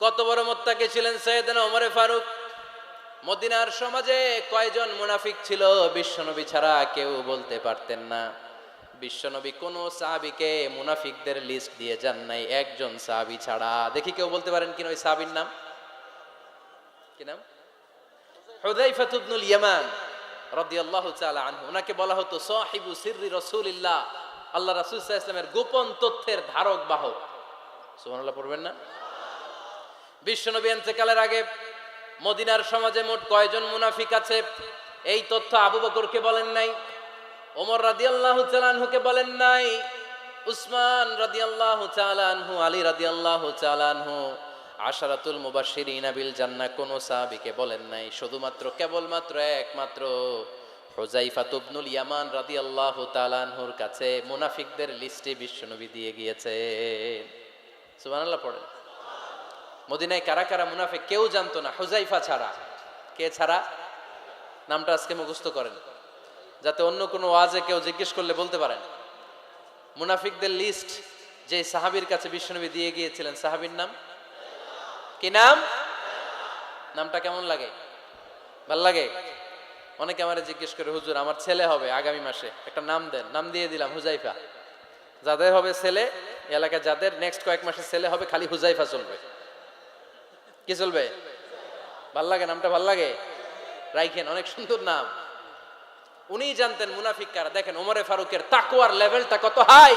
কত বড় মুত্তাকি ছিলেন সাইয়েদনা ওমর ফারুক। মদিনার সমাজে কয়জন মুনাফিক ছিল বিশ্বনবী ছাড়া কেউ বলতে পারতেন না। বিশ্বনবী কোন সাহাবীকে মুনাফিকদের লিস্ট দিয়ে যান নাই, একজন সাহাবী ছাড়া। দেখি কেউ বলতে পারেন কিনা ওই সাহাবীর নাম কি? নাম হুযায়ফা ইবনুল ইয়ামান রাদিয়াল্লাহু তাআলা আনহু। ওনাকে বলা হতো সাহিবু সিররি রাসূলিল্লাহ, আল্লাহ রাসূল সাল্লাল্লাহু আলাইহি ওয়াসাল্লামের গোপন তথ্যের ধারক বাহক। সুবহানাল্লাহ পড়বেন না? বিশ্বনবী ইন্তেকালের আগে মদিনার সমাজে মোট কয়জন মুনাফিক আছে এই তথ্য আবু বকরকে বলেন নাই, ওমর রাদিয়াল্লাহু তাআলা আনহুকে বলেন নাই, উসমান রাদিয়াল্লাহু তাআলা আনহু, আলী রাদিয়াল্লাহু তাআলা আনহু, আশারাতুল মুবাশশিরিনা বিল জান্নাহ কোন সাহাবীকে বলেন নাই। শুধুমাত্র কেবলমাত্র একমাত্র হুযায়ফা ইবনুল ইয়ামান রাদিয়াল্লাহু তাআলা আনহুর কাছে মুনাফিকদের লিস্টে বিশ্বনবী দিয়ে গিয়েছেন। সুবহানাল্লাহ পড়েন। মদিনায় কারা কারা মুনাফিক কেউ জানতো না হুযায়ফা ছাড়া। কে ছাড়া? নামটা আজকে মুখস্থ করেন, যাতে অন্য কোনো ওয়াজে কেউ জিজ্ঞেস করলে বলতে পারেন। মুনাফিকদের লিস্ট যে সাহাবীর কাছে বিশ্বনবী দিয়ে গিয়েছিলেন, সাহাবীর নাম কি? নাম নামটা কেমন লাগে? ভাল লাগে? অনেকে আমারে জিজ্ঞেস করে, হুজুর আমার ছেলে হবে আগামী মাসে, একটা নাম দেন। নাম দিয়ে দিলাম হুযায়ফা। যাদের হবে ছেলে, এলাকায় যাদের নেক্সট কয়েক মাসে ছেলে হবে, খালি হুযায়ফা চলবে। কি চলবে? ভাল লাগে? নামটা ভাল লাগে? রাইখেন, অনেক সুন্দর নাম। উনি জানতেন মুনাফিক কারা। দেখেন ওমরে ফারুকের তাকওয়ার লেভেলটা কত হাই।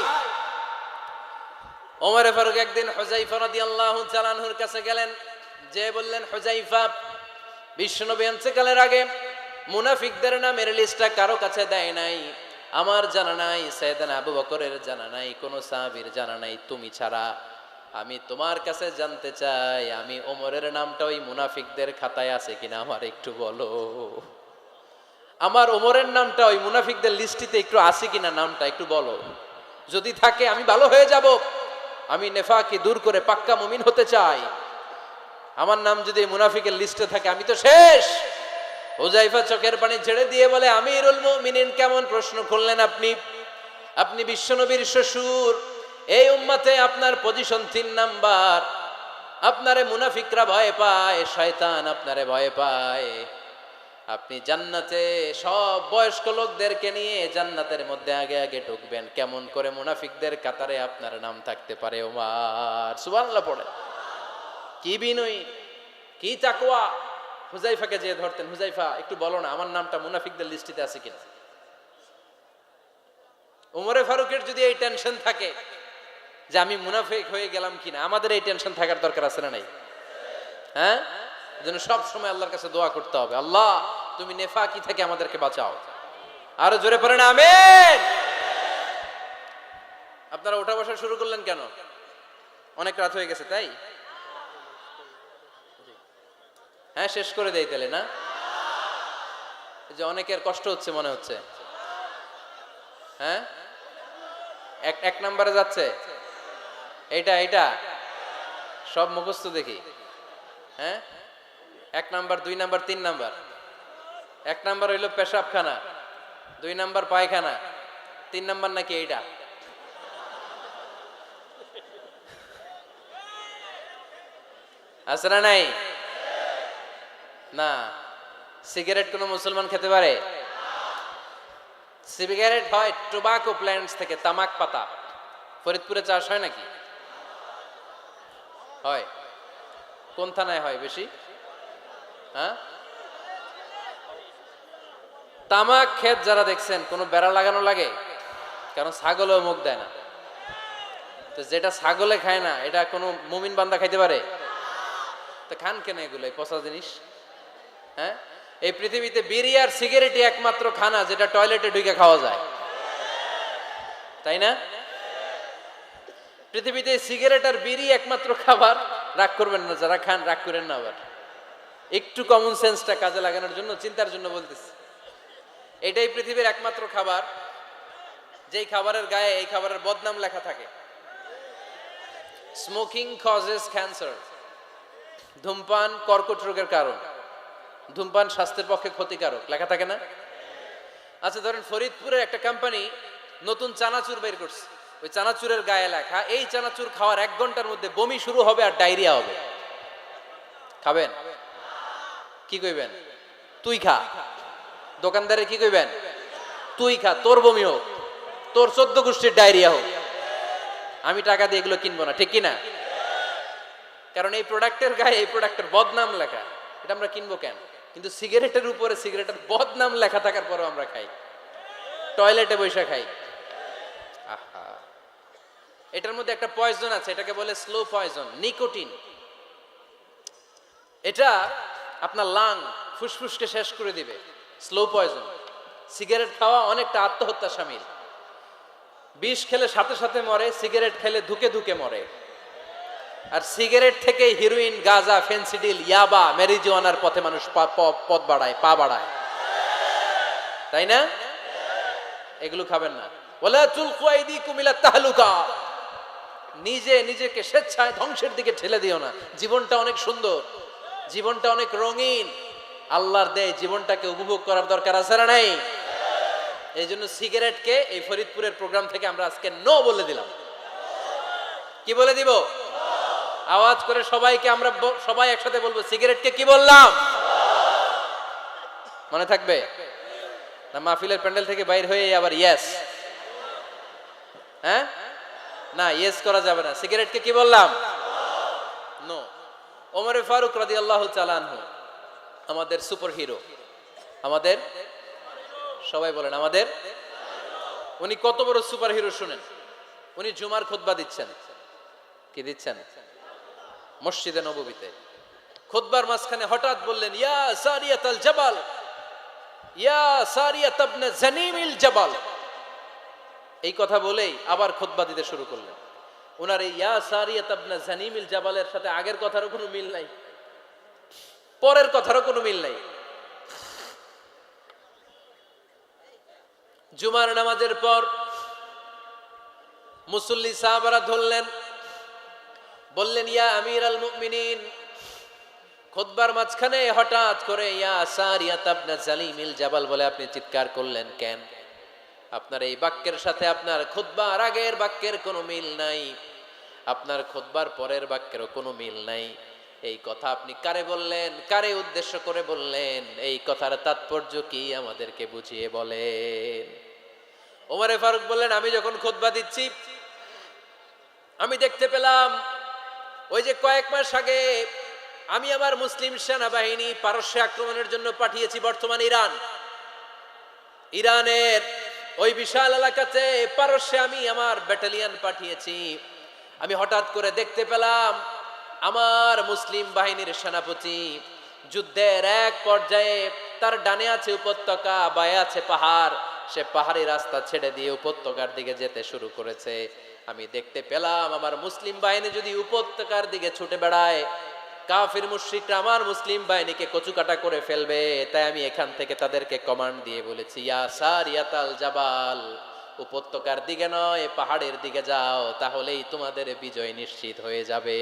ওমরে ফারুক একদিন হুযায়ফা রাদিয়াল্লাহু তাআলা আনহুর কাছে গেলেন, যে বললেন, হুযায়ফা, বিশ্বনবী ইন্তেকালের আগে মুনাফিকদের নামের লিস্টটা কারো কাছে দেয় নাই, আমার জানা নাই, সাইয়েদনা আবু বকরের জানা নাই, কোন সাহাবীর জানা নাই, তুমি ছাড়া। আমি তোমার কাছে জানতে চাই, আমি ওমরের নামটা ওই মুনাফিকদের খাতায় আছে কিনা আমার একটু বলো। আমার ওমরের নামটা ওই মুনাফিকদের লিস্টিতে একটু আছে কিনা, নামটা একটু বলো। যদি থাকে আমি ভালো হয়ে যাব, আমি নেফাকি দূর করে পাক্কা মুমিন হতে চাই। আমার নাম যদি মুনাফিকের লিস্টে থাকে আমি তো শেষ। হুযায়ফা চোখের পানি ছেড়ে দিয়ে বলে, আমিরুল মুমিনিন, কেমন প্রশ্ন করলেন আপনি? আপনি বিশ্বনবীর শ্বশুর, এই উম্মতে আপনার পজিশন 3 নাম্বার। আপনারে মুনাফিকরা ভয় পায়, শয়তান আপনারে ভয় পায়। আপনি জান্নাতে সব বয়স্ক লোকদেরকে নিয়ে জান্নাতের মধ্যে আগে আগে ঢুকবেন, কেমন করে মুনাফিকদের কাতারে আপনার নাম থাকতে পারে ওমর? সুবহানাল্লাহ পড়ে। কি বিনয়ী, কি তাকওয়া। হুযায়ফাকে যে ধরতেন, হুযায়ফা একটু বলো না আমার নামটা মুনাফিকদের লিস্টিতে আছে কিনা। ওমরে ফারুকের যদি এই টেনশন থাকে যে আমি মুনাফিক হয়ে গেলাম কিনা, আমাদের এই টেনশন থাকার দরকার আছে না নাই? হ্যাঁ, যেন সব সময় আল্লাহর কাছে দোয়া করতে হবে, আল্লাহ তুমি নেফাকি থেকে আমাদেরকে বাঁচাও। আরো জোরে পড়েন আমিন। আপনারা ওঠা বসা শুরু করলেন কেন? অনেক রাত হয়ে গেছে তাই? হ্যাঁ, শেষ করে দেই তাহলে না? যে অনেকের কষ্ট হচ্ছে মনে হচ্ছে। হ্যাঁ, এক নাম্বারে যাচ্ছে এইটা সব মুখস্থ দেখি। হ্যাঁ, 1 নাম্বার, 2 নাম্বার, 3 নাম্বার। 1 নাম্বার হইল পেশাবখানা, 2 নাম্বার পায়খানা, 3 নাম্বার নাকি এইটা? আছে না নাই? না। সিগারেট কোন মুসলমান খেতে পারে? সিগারেট হয় টোবাকো প্ল্যান্টস থেকে, তামাক পাতা। ফরিদপুরে চাষ হয় নাকি? হয়। কোন থানায় হয় বেশি? হ্যাঁ, তামাক ক্ষেত যারা দেখছেন, কোনো বেড়া লাগানো লাগে? কারণ ছাগলেও মুখ দেয় না। তো যেটা ছাগলে খায় না, এটা কোনো মুমিন বান্দা খাইতে পারে? তো খান কেন এগুলো, পচা জিনিস? হ্যাঁ, এই পৃথিবীতে বিড়ি আর সিগারেটই একমাত্র খানা যেটা টয়লেটে ঢুকে খাওয়া যায়, তাই না? পৃথিবীতে সিগারেট আর বিড়ি একমাত্র খাবার। রাগ করবেন না যারা খান, রাগ করেন না। আবার একটু কমন সেন্সটা কাজে লাগানোর জন্য, চিন্তার জন্য বলতেছি। এটাই পৃথিবীর একমাত্র খাবার যেই খাবারের গায়ে এই খাবারের বদনাম লেখা থাকে, স্মোকিং কজেস ক্যান্সার। ধূমপান কর্কট রোগের কারণ, ধূমপান স্বাস্থ্যের পক্ষে ক্ষতিকারক, লেখা থাকে না? আচ্ছা ধরেন ফরিদপুরের একটা কোম্পানি নতুন চানাচুর বের করছে, ওই চানাচুরের গায়ে লেখা এই চানাচুর খাওয়ার 1 ঘন্টার মধ্যে বমি শুরু হবে আর ডায়রিয়া হবে। খাবেন? কি কইবেন? তুই খা। দোকানদারে কি কইবেন? তুই খা, তোর বমি হোক, তোর 14 গোষ্ঠীর ডায়রিয়া হোক, আমি টাকা দিয়ে এগুলো কিনবো না, ঠিক কিনা? কারণ এই প্রোডাক্টের গায়ে এই প্রোডাক্টের বদনাম লেখা, এটা আমরা কিনবো কেন? কিন্তু সিগারেটের উপরে সিগারেটের বদনাম লেখা থাকার পরেও আমরা খাই, টয়লেটে বসে খাই। আহা, এটার মধ্যে একটা পয়জন আছে, এটাকে বলে স্লো পয়জন, নিকোটিন। এটা আপনার লাং, ফুসফুসকে শেষ করে দিবে, স্লো পয়জন। সিগারেট খাওয়া অনেকটা আত্মহত্যা শামিল। বিষ খেলে সাথে সাথে মরে, সিগারেট খেলে ধুকে ধুকে মরে। আর সিগারেট থেকে হিরোইন, গাঁজা, ফেন্সিডিল, ইয়াবা, ম্যারিজুয়ানার পথে মানুষ পথ বাড়ায়, পা বাড়ায়, তাই না? এগুলো খাবেন না। ওয়ালা তুলকু আইদিকুম ইলা তাহলুকা, নিজে নিজেকে স্বেচ্ছায় ধ্বংসের দিকে ঠেলে দিও না। জীবনটা অনেক সুন্দর, জীবনটা অনেক রঙিন, আল্লাহর দেয় জীবনটাকে উপভোগ করার দরকার আছে না নাই? এই জন্য সিগারেটকে এই ফরিদপুরের প্রোগ্রাম থেকে আমরা আজকে নো বলে দিলাম। কি বলে দিব? আওয়াজ করে সবাইকে আমরা সবাই একসাথে বলবো, সিগারেটকে কি বললাম? মনে থাকবে না? মাহফিলের প্যান্ডেল থেকে বাইর হয়ে আবার ইয়েস, হ্যাঁ না, ইয়েস করা যাবে না। সিগারেটকে কি বললাম? নো। ওমর ফারুক রাদিয়াল্লাহু তাআলা আনহু, আমাদের সুপার হিরো, আমাদের সবাই বলেন আমাদের, উনি কত বড় সুপার হিরো শুনেন। উনি জুমার খুতবা দিচ্ছেন। কি দিচ্ছেন? মসজিদে নববীতে। খুতবার মাঝখানে হঠাৎ বললেন, ইয়া সারিয়াতাল জাবাল, ইয়া সারিয়াত ইবনে জানিমিল জাবাল। এই কথা বলেই আবার খুতবা দিতে শুরু করলেন। ওনার এই ইয়া সারিয়াত ইবনে জানিমিল জাবালের সাথে আগের কথারও কোনো মিল নাই, পরের কথারও কোনো মিল নাই। জুমার নামাজের পর মুসল্লি সাহাবারা ধরলেন, বললেন, ইয়া আমিরাল মুমিনিন। খুতবার মাঝখানে হঠাৎ করে ইয়া সারিয়াত ইবনে জালিমিল জাবাল বলে আপনি চিৎকার করলেন কেন? আপনার এই বাক্যের সাথে আপনার খুতবার আগের বাক্যের কোনো মিল নাই, আপনার খুতবার পরের বাক্যেরও কোনো মিল নাই। এই কথা আপনি কারে বললেন? কারে উদ্দেশ্য করে বললেন? এই কথার তাৎপর্য কি আমাদেরকে বুঝিয়ে বলেন। ওমর ফারুক বললেন, আমি যখন খুতবা দিচ্ছি আমি দেখতে পেলাম ওই যে কয়েক মাস আগে আমি আমার মুসলিম সেনাবাহিনী পারস্যে আক্রমণের জন্য পাঠিয়েছি, বর্তমান ইরান, ইরানের ওই বিশাল এলাকাতে পারস্যে আমি আমার ব্যাটালিয়ন পাঠিয়েছি। আমি হঠাৎ করে দেখতে পেলাম আমার মুসলিম বাহিনীর সেনাপতি যুদ্ধের এক পর্যায়ে তার ডানে আছে উপত্যকা, বায়ে আছে পাহাড়, সে পাহাড়ি রাস্তা ছেড়ে দিয়ে উপত্যকার দিকে যেতে শুরু করেছে। আমি দেখতে পেলাম আমার মুসলিম বাহিনী যদি উপত্যকার দিকে ছুটে বেড়ায়, কাফির মুশরিকরা আমার মুসলিম বাহিনীকে কচুকাটা করে ফেলবে। তাই আমি এখান থেকে তাদেরকে কমান্ড দিয়ে বলেছি, ইয়া সারিয়াতাল জাবাল, উপত্যকার দিকে নয় পাহাড়ের দিকে যাও, তাহলেই তোমাদের বিজয় নিশ্চিত হয়ে যাবে।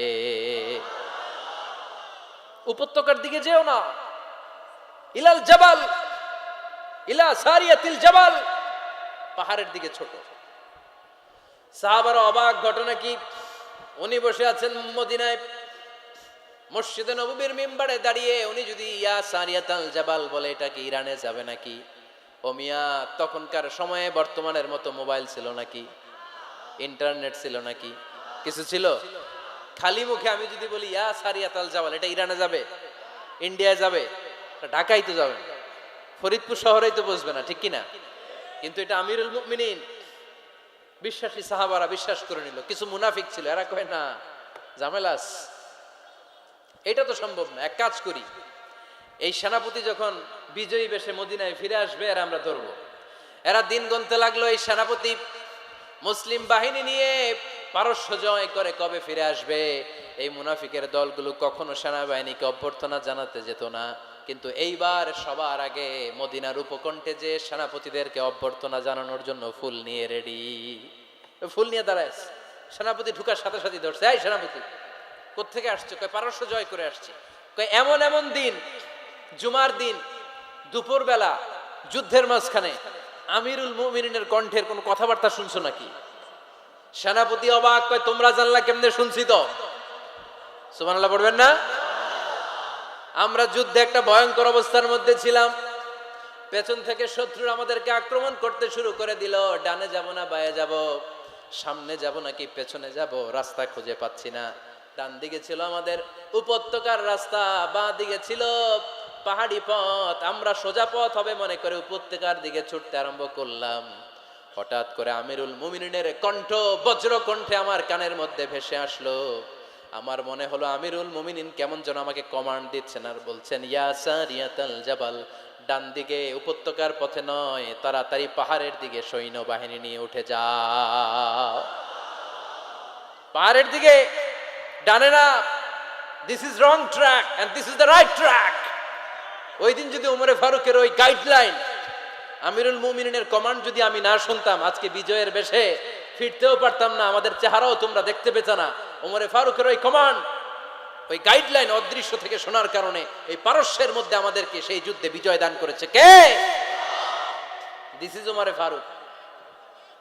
উপত্যকার দিকে যেও না, ইলাল জাবাল, ইলা সারিয়াতিল জাবাল, পাহাড়ের দিকে ছোট। সাহাবারা অবাক, ঘটনা কি? উনি বসে আছেন মদিনায় মসজিদে নববীর মিম্বারে দাঁড়িয়ে, উনি যদি ইয়া সারিয়াতাল জাবাল বলে, এটা কি ইরানে যাবে নাকি? ও মিয়া, তখনকার সময়ে বর্তমানের মতো মোবাইল ছিল নাকি? ইন্টারনেট ছিল নাকি? কিছু ছিল? খালি মুখে আমি যদি বলি ইয়া সারিয়াতাল জাবাল, এটা ইরানে যাবে? ইন্ডিয়ায় যাবে? ঢাকায় তো যাবে না, ফরিদপুর শহরেই তো বসবে না, ঠিক কিনা? কিন্তু এটা আমিরুল মুমিনিন, বিশ্বাসী সাহাবারা বিশ্বাস করে নিল। কিছু মুনাফিক ছিল, এরা কয় না, ঝামেলাস, এটা তো সম্ভব না। এক কাজ করি, এই সেনাপতি যখন বিজয়ী বেশে মদিনায় ফিরে আসবে আর আমরা ধরবো। এরা দিন গুনতে লাগলো, এই সেনাপতি মুসলিম বাহিনী নিয়ে পারস্য জয় করে কবে ফিরে আসবে। এই মুনাফিকের দলগুলো কখনো সেনাবাহিনীকে অভ্যর্থনা জানাতে যেত না, কিন্তু এইবার সবার আগে মদিনার উপকণ্ঠে যে সেনাপতিদেরকে অভ্যর্থনা জানানোর জন্য ফুল নিয়ে রেডি, ফুল নিয়ে দাঁড়ায়। সেনাপতি ঢুকার সাথে সাথে ধরছে, এই সেনাপতি কোত্থেকে আসছে? কয় পারস্য জয় করে আসছে। কয় এমন এমন দিন, জুমার দিন দুপুর বেলা যুদ্ধের মাঝখানে আমিরুল মুমিনিনের কণ্ঠের কোন কথাবার্তা শুনছো নাকি? সেনাপতি অবাক, কয় তোমরা জানলা কেমনে? শুনছি তো। সুবহানাল্লাহ পড়বেন না? আমরা যুদ্ধে একটা ভয়ঙ্কর অবস্থার মধ্যে ছিলাম। পেছন থেকে শত্রুরা আমাদেরকে আক্রমণ করতে শুরু করে দিল। ডানে যাব না বায়ে যাব, সামনে যাব নাকি পেছনে যাব, রাস্তা খুঁজে পাচ্ছি না। ডান দিকে ছিল আমাদের উপত্যকার রাস্তা, বাঁ দিকে ছিল পাহাড়ি পথ। আমরা সোজা পথ হবে মনে করে উপত্যকার দিকে ছুটতে আরম্ভ করলাম। হঠাৎ করে আমিরুল মুমিনিনের কণ্ঠ বজ্র কণ্ঠে আমার কানের মধ্যে ভেসে আসলো। আমার মনে হলো আমিরুল মুমিনিন কেমন যেন আমাকে কমান্ড দিচ্ছেন আর বলছেন, ইয়া সারিয়াতাল জাবাল, ডান দিকে উপত্যকার পথে নয়, তাড়াতাড়ি পাহাড়ের দিকে সৈন্যবাহিনী নিয়ে উঠে যাও। পাহাড়ের দিকে, ডানে না। This is wrong track and this is the right track. ওই দিন যদি ওমরে ফারুকের ওই গাইডলাইন, আমিরুল মুমিনিনের কমান্ড যদি আমি না শুনতাম, আজকে বিজয়ের বেশে ফিরতেও পারতাম না, আমাদের চেহারাও তোমরা দেখতে পেত না। ওমরে ফারুকের ওই কমান্ড, ওই গাইডলাইন অদৃশ্য থেকে শোনার কারণে এই পারস্যের মধ্যে আমাদেরকে সেই যুদ্ধে বিজয় দান করেছে কে? দিস ইজ ওমরে ফারুক,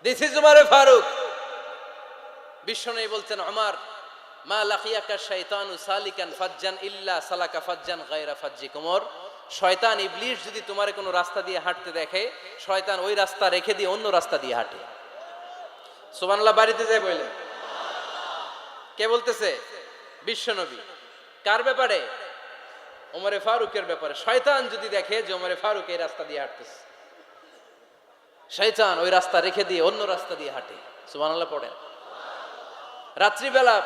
দিস ইজ ওমরে ফারুক। বিশ্বনবী বলছেন, ওমর, মা লাকিয়াকা শাইতানু সালিকান ফাজ্জান ইল্লা সালাকা ফাজ্জান গায়রা ফাজ্জিক। ওমর, শয়তান ইবলিস যদি তোমার কোনো রাস্তা দিয়ে হাঁটতে দেখে, শয়তান ওই রাস্তা রেখে দিয়ে অন্য রাস্তা দিয়ে হাঁটে। সুবহানাল্লাহ। বাড়িতে যায় বললেন, কে বলতেছে? বিশ্বনবী। কার ব্যাপারে? ওমরে ফারুকের ব্যাপারে। শয়তান যদি দেখে যে ওমরে ফারুক এই রাস্তা দিয়ে হাঁটতেছে, শয়তান ওই রাস্তা রেখে দিয়ে অন্য রাস্তা দিয়ে হাঁটে। সুবহানাল্লাহ পড়েন। রাত্রিবেলা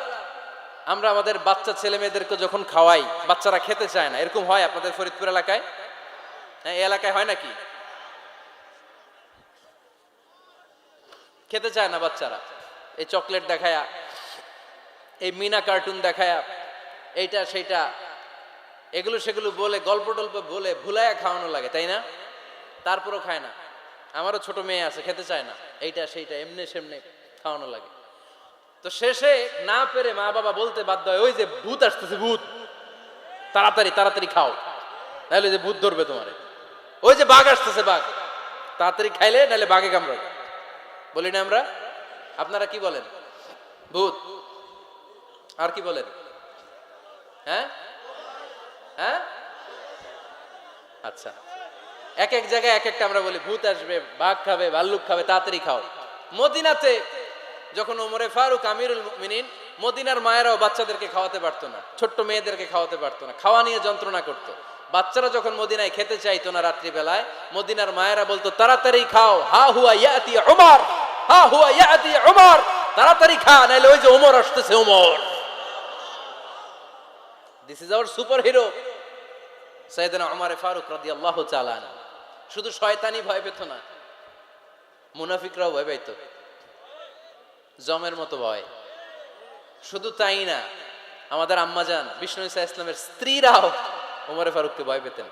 আমরা আমাদের বাচ্চা ছেলে মেয়েদেরকে যখন খাওয়াই, বাচ্চারা খেতে চায় না, এরকম হয় আপনাদের ফরিদপুর এলাকায়? হ্যাঁ, এই এলাকায় হয় নাকি? খেতে চায় না বাচ্চারা, এই চকলেট দেখায়া, এই মিনা কার্টুন দেখায়া, এইটা সেইটা, এগুলো সেগুলো বলে, গল্প টল্প বলে ভুলায়া খাওয়ানো লাগে, তাই না? তারপরও খায় না। আমারও ছোট মেয়ে আছে, খেতে চায় না, এইটা সেইটা এমনি সেমনে খাওয়ানো লাগে। তো শেষে না পেরে মা বাবা বলতে বাধ্য হয়, ওই যে ভূত আসতেছে, ভূত, তাড়াতাড়ি তাড়াতাড়ি খাও, নাহলে যে ভূত ধরবে তোমারে। ওই যে বাঘ আসতেছে, বাঘ, তাড়াতাড়ি খাইলে নাহলে বাঘে কামড়াবে। বলি না আমরা? আপনারা কি বলেন? ভূত। আর কি বলেন? হ্যাঁ হ্যাঁ, আচ্ছা, এক এক জায়গায় এক একটা আমরা বলি, ভূত আসবে, বাঘ খাবে, ভাল্লুক খাবে, তাড়াতাড়ি খাও। মদিনাতে যখন ওমরে ফারুক আমিরুল মুমিনিন, মদিনার মায়েরাও বাচ্চাদেরকে খাওয়াতে পারতো না, ছোট্ট মেয়েদেরকে খাওয়াতে পারতো না, খাওয়া নিয়ে যন্ত্রণা করতো। বাচ্চারা যখন মদিনায় খেতে চাইতো না রাত্রি বেলায়, মদিনার মায়েরা বলতো, তাড়াতাড়ি খাও, হা হুয়া ইয়াতি উমর, হা হুয়া ইয়াতি উমর, তাড়াতাড়ি খা, নাইলে ওই যে ওমর আসতেছে, Omar. This is our superhero সাইয়েদনা ওমর ফারুক রাদিয়াল্লাহু তাআলা আনহু। শুধু শয়তানি ভয় পেত না, মুনাফিকরাও ভয় পাইতো, জমের মতো ভয়। শুধু তাই না, আমাদের আম্মাজান বিষ্ণু ইসা ইসলামের স্ত্রীরাও ওমরে ফারুককে ভয় পেতেন।